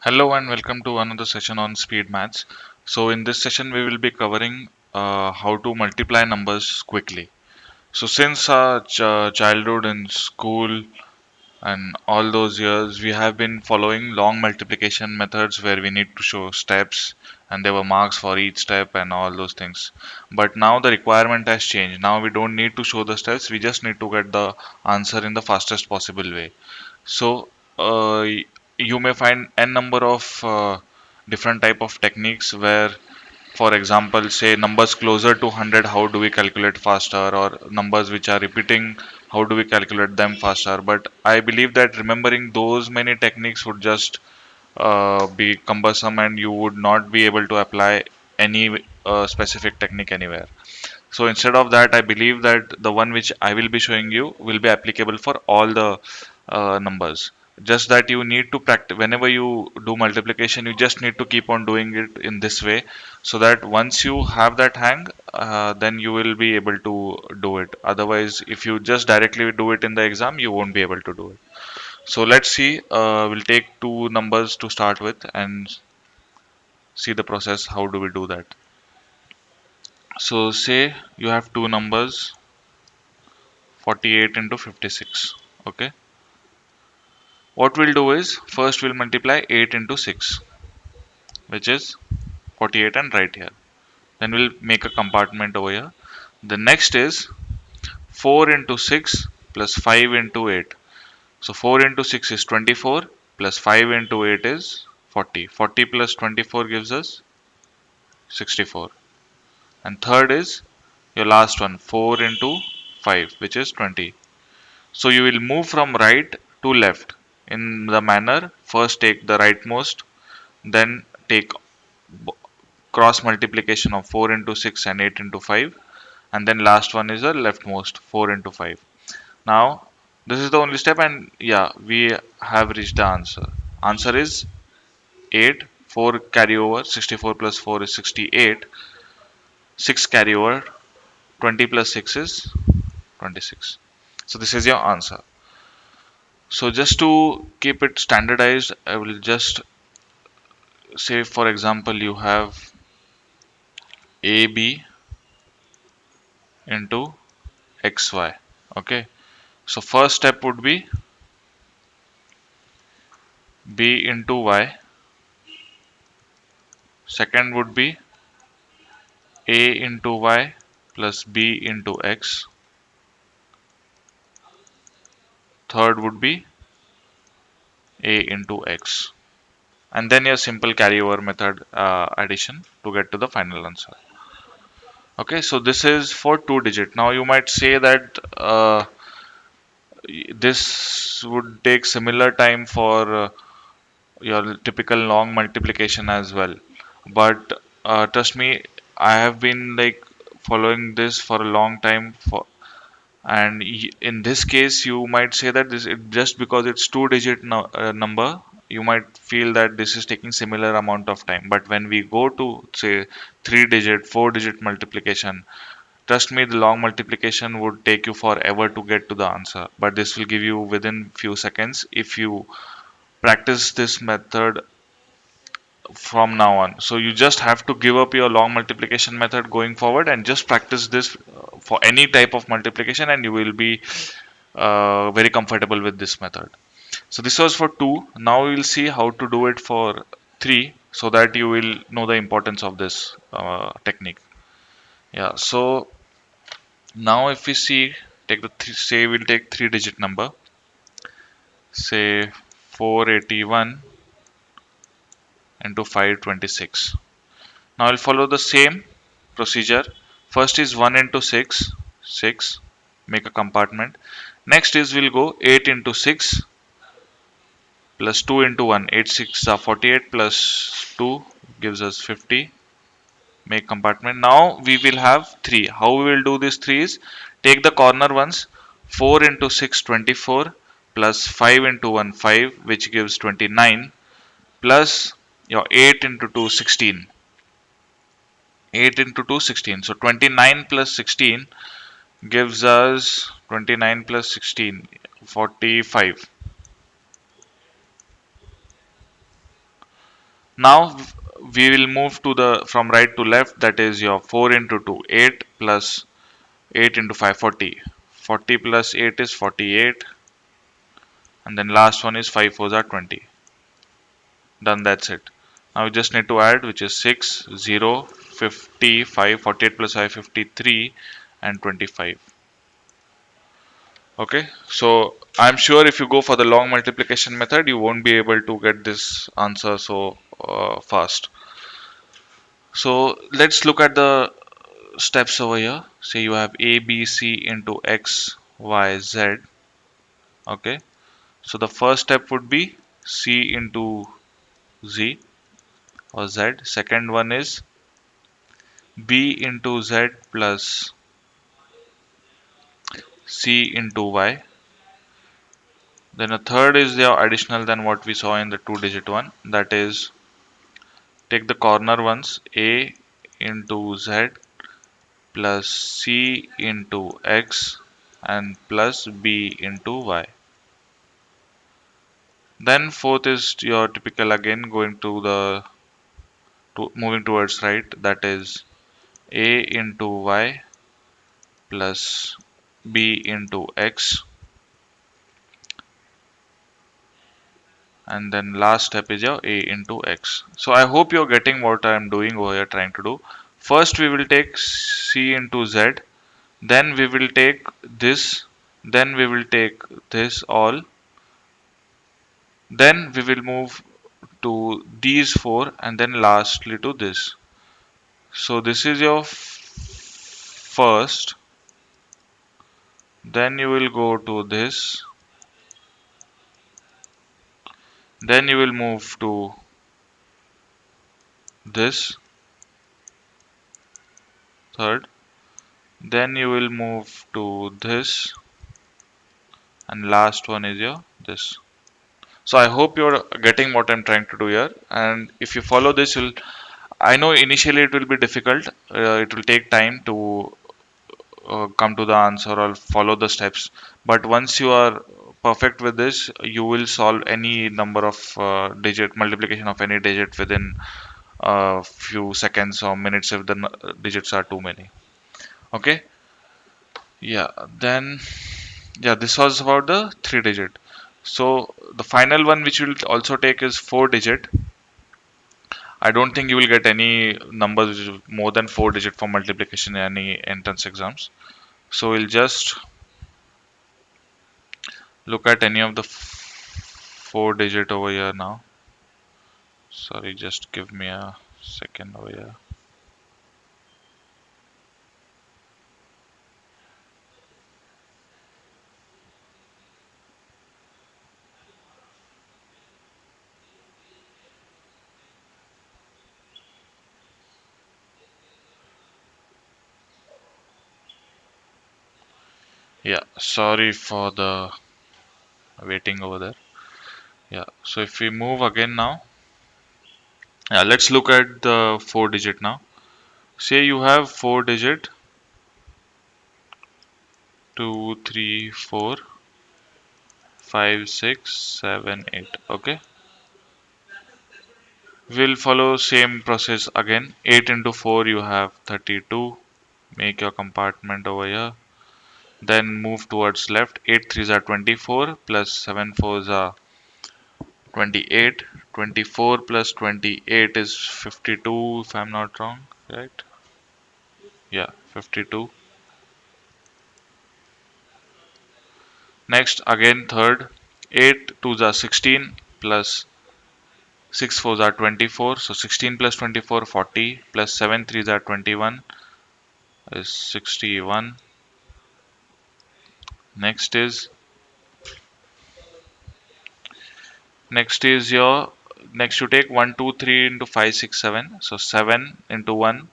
Hello and welcome to another session on speed maths. So in this session we will be covering how to multiply numbers quickly. So since our childhood in school and all those years we have been following long multiplication methods where we need to show steps and there were marks for each step and all those things. But now the requirement has changed. Now we don't need to show the steps, we just need to get the answer in the fastest possible way. So you may find n number of different type of techniques where, for example, say numbers closer to 100, how do we calculate faster, or numbers which are repeating, how do we calculate them faster. But I believe that remembering those many techniques would just be cumbersome and you would not be able to apply any specific technique anywhere. So instead of that, I believe that the one which I will be showing you will be applicable for all the numbers. Just that you need to practice whenever you do multiplication, you just need to keep on doing it in this way so that once you have that hang, then you will be able to do it. Otherwise, if you just directly do it in the exam, you won't be able to do it. So let's see, we'll take two numbers to start with and see the process. How do we do that? So say you have two numbers 48 into 56. Okay, what we'll do is first we'll multiply 8 into 6, which is 48, and right here. Then we'll make a compartment over here. The next is 4 into 6 plus 5 into 8. So 4 into 6 is 24 plus 5 into 8 is 40. 40 plus 24 gives us 64. And third is your last one, 4 into 5, which is 20. So you will move from right to left in the manner first take the rightmost, then take cross multiplication of 4 into 6 and 8 into 5, and then last one is the leftmost 4 into 5. Now this is the only step, and yeah, we have reached the answer. Answer is 8. 4 carry over, 64 plus 4 is 68. 6 carry over, 20 plus 6 is 26. So this is your answer. So just to keep it standardized, I will just say, for example, you have AB into XY. Okay. So first step would be B into Y. Second would be A into Y plus B into X. Third would be A into X. And then your simple carryover method addition to get to the final answer. Okay, so this is for two digit. Now you might say that this would take similar time for your typical long multiplication as well. But trust me, I have been like following this for a long time. And in this case, you might say that just because it's two-digit number, you might feel that this is taking similar amount of time. But when we go to say three-digit, four-digit multiplication, trust me, the long multiplication would take you forever to get to the answer. But this will give you within few seconds if you practice this method from now on. So you just have to give up your long multiplication method going forward and just practice this for any type of multiplication, and you will be very comfortable with this method. So this was for 2. Now we will see how to do it for 3 so that you will know the importance of this technique. Yeah, so now if we see, take the say we'll take three digit number, say 481 into 526. Now I'll follow the same procedure. First is 1 into 6, 6, make a compartment. Next is we'll go 8 into 6 plus 2 into 1, 8 6 are 48 plus 2 gives us 50, make compartment. Now we will have 3. How we will do this 3 is take the corner ones, 4 into 6 24 plus 5 into 1 5, which gives 29, plus your 8 into 2 16. 8 into 2 16. So 29 plus 16 gives us 29 plus 16 45. Now we will move to the from right to left, that is your 4 into 2, 8 plus 8 into 5, 40. 40 plus 8 is 48, and then last one is 5 fours are 20. Done, that's it. Now we just need to add, which is 6, 0, 55, 48 plus 5, 53, and 25. Okay, so I'm sure if you go for the long multiplication method, you won't be able to get this answer so fast. So let's look at the steps over here. Say you have A, B, C into X, Y, Z. Okay, so the first step would be C into Z or Z. Second one is B into Z plus C into Y. Then a third is the additional than what we saw in the two digit one. That is, take the corner ones, A into Z plus C into X and plus B into Y. Then fourth is your typical again going to the moving towards right, that is A into Y plus B into X, and then last step is your A into X. So I hope you're getting what I'm doing over here trying to do. First we will take C into Z, then we will take this, then we will take this all, then we will move to these four, and then lastly to this. So this is your first, then you will go to this, then you will move to this third, then you will move to this, and last one is your this. So I hope you're getting what I'm trying to do here, and if you follow this, you'll, I know initially it will be difficult, it will take time to come to the answer or follow the steps, but once you are perfect with this, you will solve any number of digit multiplication of any digit within a few seconds or minutes if the digits are too many. Okay, yeah, then yeah, this was about the three digit. So the final one which will also take is four digit. I don't think you will get any numbers which is more than four digit for multiplication in any entrance exams. So we'll just look at any of the four digit over here now. Sorry, just give me a second over here. Yeah, sorry for the waiting over there. Yeah, so if we move again now, yeah, let's look at the four digit now. Say you have four digit 2, 3, 4, 5, 6, 7, 8. Okay, we'll follow same process again. 8 into 4 you have 32. Make your compartment over here. Then move towards left. 8 threes are 24 plus 7 fours are 28. 24 plus 28 is 52 if I'm not wrong, right? Yeah, 52. Next again third. 8 twos are 16 plus 6 fours are 24. So 16 plus 24, 40 plus 7 threes are 21 is 61. Next is your next you take 1 2 3 into 5 6 7. So 7 into 1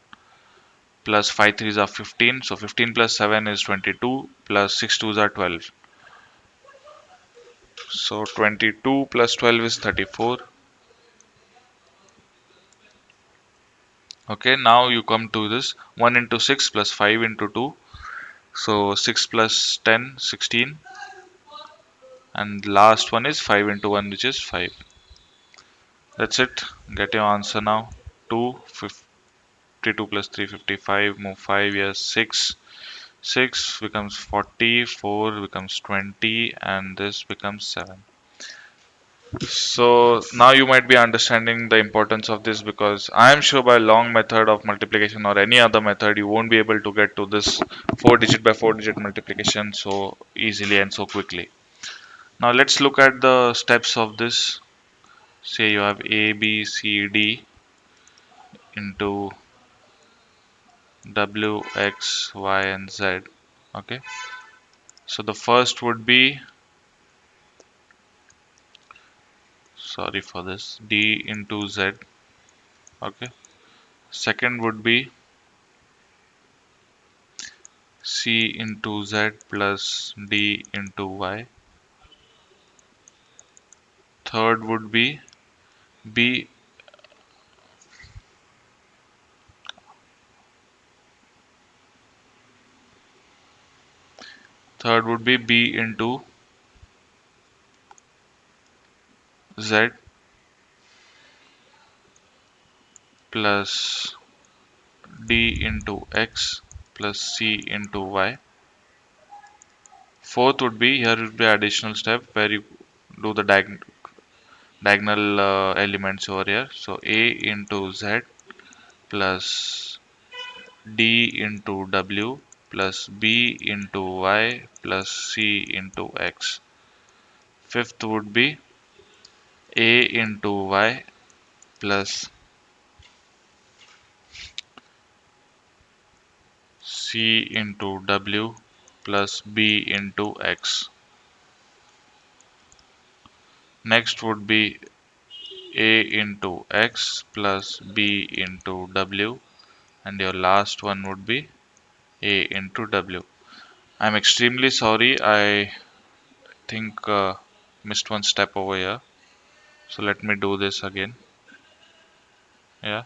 plus 5 threes are 15. So 15 plus 7 is 22 plus 6 twos are 12. So 22 plus 12 is 34. Okay, now you come to this 1 into 6 plus 5 into 2. So 6 plus 10, 16. And last one is 5 into 1, which is 5. That's it. Get your answer now. 252 plus 355. Move 5 years. 6. 6 becomes 40. 4 becomes 20. And this becomes 7. So now you might be understanding the importance of this, because I am sure by long method of multiplication or any other method you won't be able to get to this 4 digit by 4 digit multiplication so easily and so quickly. Now let's look at the steps of this. Say you have A, B, C, D into W, X, Y, and Z. Okay. So the first would be, sorry for this, D into Z. Okay. Second would be C into Z plus D into Y. Third would be B. Third would be B into Z plus D into X plus C into Y. Fourth would be, here would be additional step where you do the diagonal elements over here. So A into Z plus D into W plus B into Y plus C into X. Fifth would be A into Y plus C into W plus B into X. Next would be A into X plus B into W, and your last one would be A into W. I'm extremely sorry, I think missed one step over here. So let me do this again. Yeah,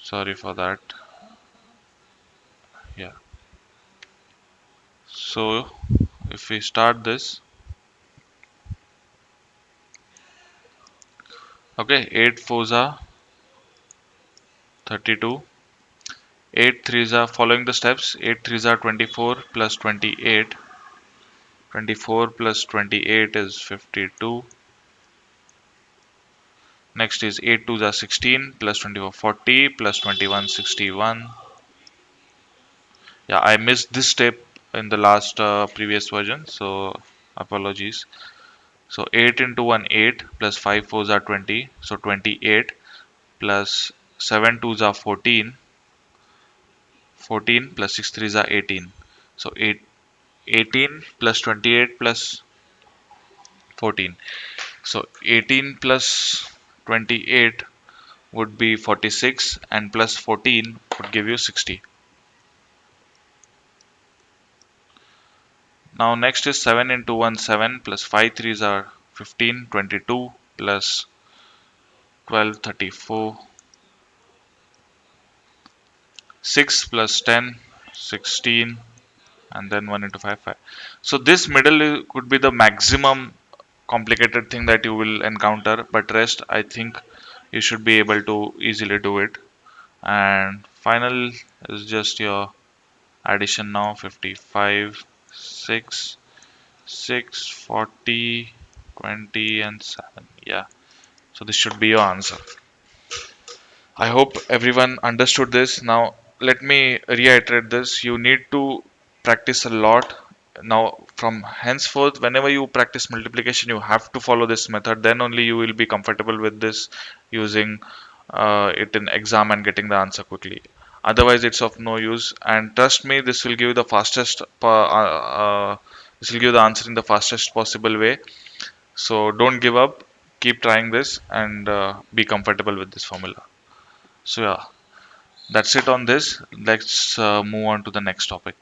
sorry for that. Yeah. So if we start this, okay, 8 fours are 32. 8 threes are, following the steps, 8 threes are 24 plus 28. 24 plus 28 is 52. Next is 8 twos are 16 plus 24 40 plus 21 61. Yeah, I missed this step in the last previous version, so apologies. So 8 into 1 8 plus 5 fours are 20, so 28 plus 7 twos are 14. 14 plus 6 threes are 18. So 18 plus 28 plus 14. So 18 plus 28 would be 46, and plus 14 would give you 60. Now next is 7 into 1 7 plus 5 threes are 15, 22 plus 12 34. 6 plus 10 16, and then 1 into 5 5. So this middle could be the maximum complicated thing that you will encounter, but rest I think you should be able to easily do it. And final is just your addition now. 55 6 6 40 20 and 7. Yeah, so this should be your answer. I hope everyone understood this. Now let me reiterate this. You need to practice a lot. Now from henceforth, whenever you practice multiplication, you have to follow this method. Then only you will be comfortable with this, using it in exam and getting the answer quickly. Otherwise it's of no use, and trust me, this will give you the this will give you the answer in the fastest possible way. So don't give up, keep trying this, and be comfortable with this formula. So yeah, that's it on this. Let's move on to the next topic.